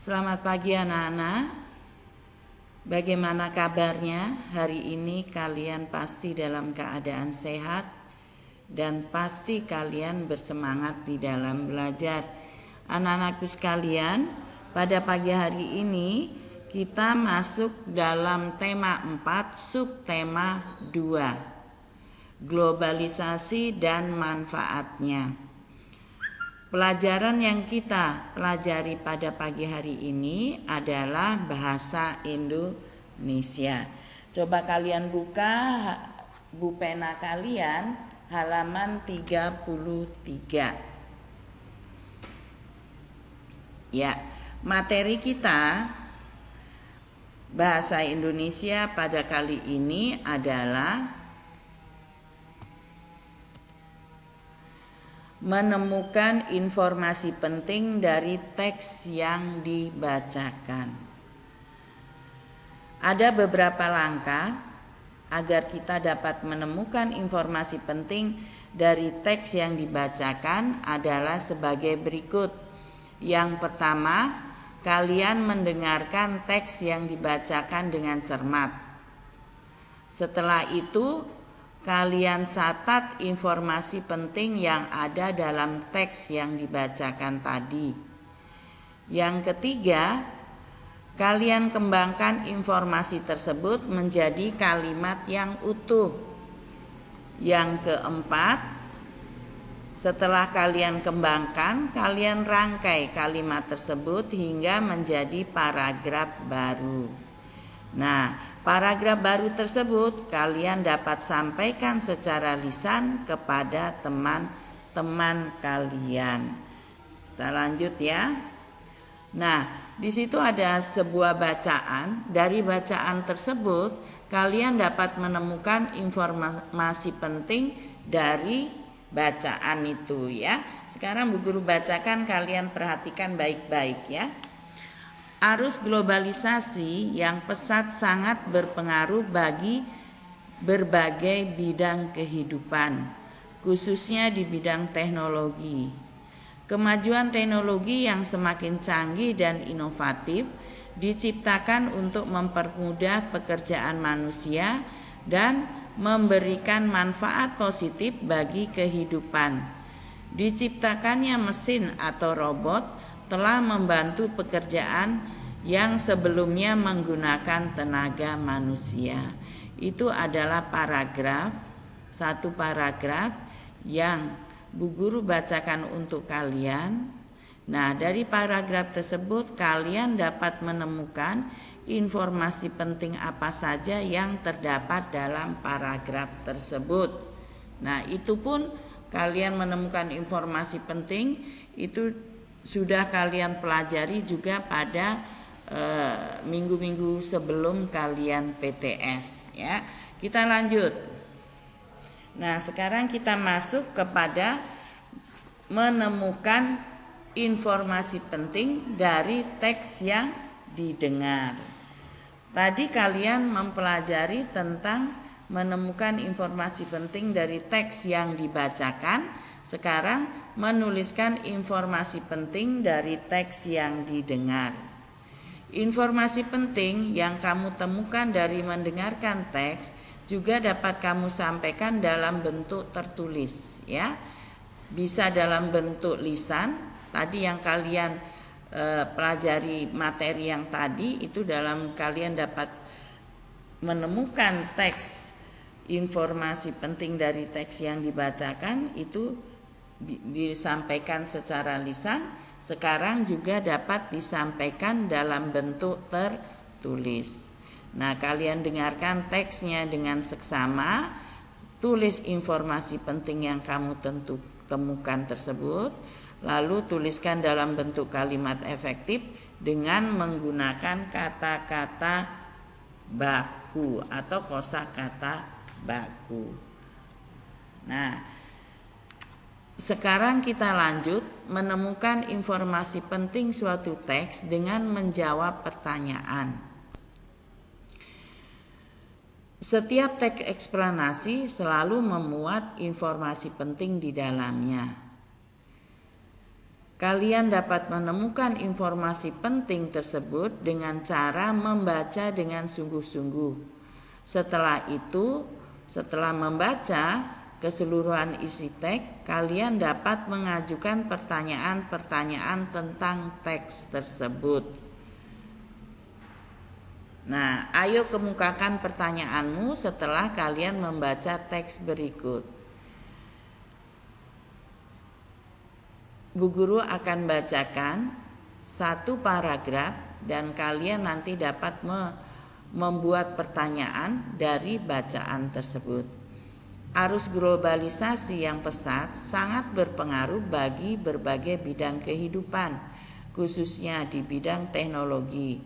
Selamat pagi anak-anak. Bagaimana kabarnya? Hari ini kalian pasti dalam keadaan sehat dan pasti kalian bersemangat di dalam belajar. Anak-anakku sekalian, pada pagi hari ini kita masuk dalam tema 4, subtema 2, globalisasi dan manfaatnya. Pelajaran yang kita pelajari pada pagi hari ini adalah bahasa Indonesia. Coba kalian buka buku pena kalian halaman 33. Ya, materi kita bahasa Indonesia pada kali ini adalah menemukan informasi penting dari teks yang dibacakan. Ada beberapa langkah agar kita dapat menemukan informasi penting dari teks yang dibacakan adalah sebagai berikut. Yang pertama, kalian mendengarkan teks yang dibacakan dengan cermat. Setelah itu, kalian catat informasi penting yang ada dalam teks yang dibacakan tadi. Yang ketiga, kalian kembangkan informasi tersebut menjadi kalimat yang utuh. Yang keempat, setelah kalian kembangkan, kalian rangkai kalimat tersebut hingga menjadi paragraf baru. Nah, paragraf baru tersebut kalian dapat sampaikan secara lisan kepada teman-teman kalian. Kita lanjut ya. Nah, di situ ada sebuah bacaan. Dari bacaan tersebut, kalian dapat menemukan informasi penting dari bacaan itu ya. Sekarang Bu Guru bacakan, kalian perhatikan baik-baik ya. Arus globalisasi yang pesat sangat berpengaruh bagi berbagai bidang kehidupan, khususnya di bidang teknologi. Kemajuan teknologi yang semakin canggih dan inovatif diciptakan untuk mempermudah pekerjaan manusia dan memberikan manfaat positif bagi kehidupan. Diciptakannya mesin atau robot telah membantu pekerjaan yang sebelumnya menggunakan tenaga manusia. Itu adalah satu paragraf yang Bu Guru bacakan untuk kalian. Nah, dari paragraf tersebut kalian dapat menemukan informasi penting apa saja yang terdapat dalam paragraf tersebut. Nah, itu pun kalian menemukan informasi penting itu sudah kalian pelajari juga pada minggu-minggu sebelum kalian PTS ya. Kita lanjut. Nah, sekarang kita masuk kepada menemukan informasi penting dari teks yang didengar. Tadi kalian mempelajari tentang menemukan informasi penting dari teks yang dibacakan. Sekarang menuliskan informasi penting dari teks yang didengar. Informasi penting yang kamu temukan dari mendengarkan teks juga dapat kamu sampaikan dalam bentuk tertulis ya. Bisa dalam bentuk lisan. Tadi yang kalian pelajari materi yang tadi itu dalam kalian dapat menemukan teks informasi penting dari teks yang dibacakan itu disampaikan secara lisan. Sekarang juga dapat disampaikan dalam bentuk tertulis. Nah, kalian dengarkan teksnya dengan seksama, tulis informasi penting yang kamu temukan tersebut, lalu tuliskan dalam bentuk kalimat efektif dengan menggunakan kata-kata baku atau kosakata baku. Nah, sekarang kita lanjut menemukan informasi penting suatu teks dengan menjawab pertanyaan. Setiap teks eksplanasi selalu memuat informasi penting di dalamnya. Kalian dapat menemukan informasi penting tersebut dengan cara membaca dengan sungguh-sungguh. Setelah itu, setelah membaca keseluruhan isi teks, kalian dapat mengajukan pertanyaan-pertanyaan tentang teks tersebut. Nah, ayo kemukakan pertanyaanmu setelah kalian membaca teks berikut. Bu Guru akan bacakan satu paragraf dan kalian nanti dapat membuat pertanyaan dari bacaan tersebut. Arus globalisasi yang pesat sangat berpengaruh bagi berbagai bidang kehidupan, khususnya di bidang teknologi.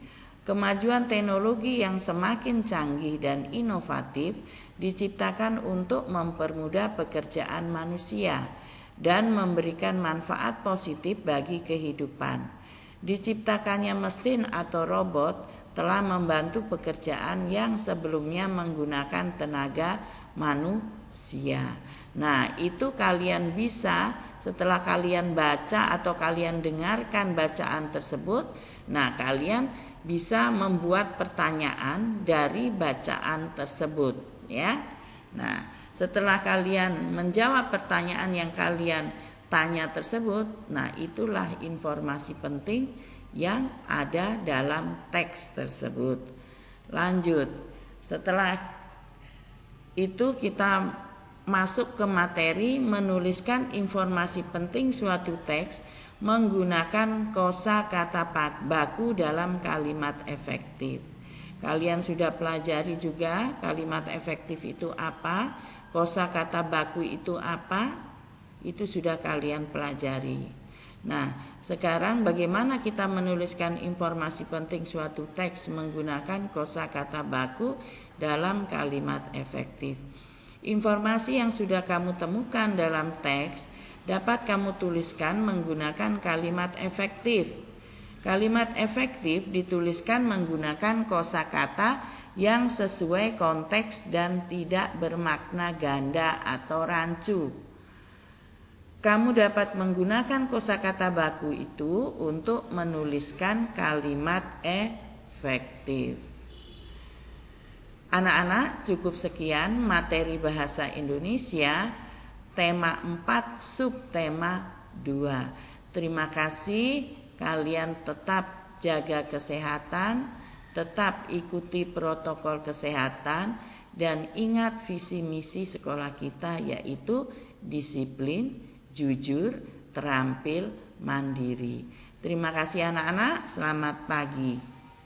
Kemajuan teknologi yang semakin canggih dan inovatif diciptakan untuk mempermudah pekerjaan manusia dan memberikan manfaat positif bagi kehidupan. Diciptakannya mesin atau robot telah membantu pekerjaan yang sebelumnya menggunakan tenaga manusia. Nah, itu kalian bisa setelah kalian baca atau kalian dengarkan bacaan tersebut, nah kalian bisa membuat pertanyaan dari bacaan tersebut, ya. Nah, setelah kalian menjawab pertanyaan yang kalian tanya tersebut, nah itulah informasi penting yang ada dalam teks tersebut. Lanjut, setelah itu kita masuk ke materi menuliskan informasi penting suatu teks menggunakan kosakata baku dalam kalimat efektif. Kalian sudah pelajari juga kalimat efektif itu apa, kosakata baku itu apa, itu sudah kalian pelajari. Nah, sekarang bagaimana kita menuliskan informasi penting suatu teks menggunakan kosakata baku dalam kalimat efektif. Informasi yang sudah kamu temukan dalam teks dapat kamu tuliskan menggunakan kalimat efektif. Kalimat efektif dituliskan menggunakan kosakata yang sesuai konteks dan tidak bermakna ganda atau rancu. Kamu dapat menggunakan kosakata baku itu untuk menuliskan kalimat efektif. Anak-anak, cukup sekian materi bahasa Indonesia tema 4 subtema 2. Terima kasih, kalian tetap jaga kesehatan, tetap ikuti protokol kesehatan, dan ingat visi misi sekolah kita yaitu disiplin, jujur, terampil, mandiri. Terima kasih anak-anak, selamat pagi.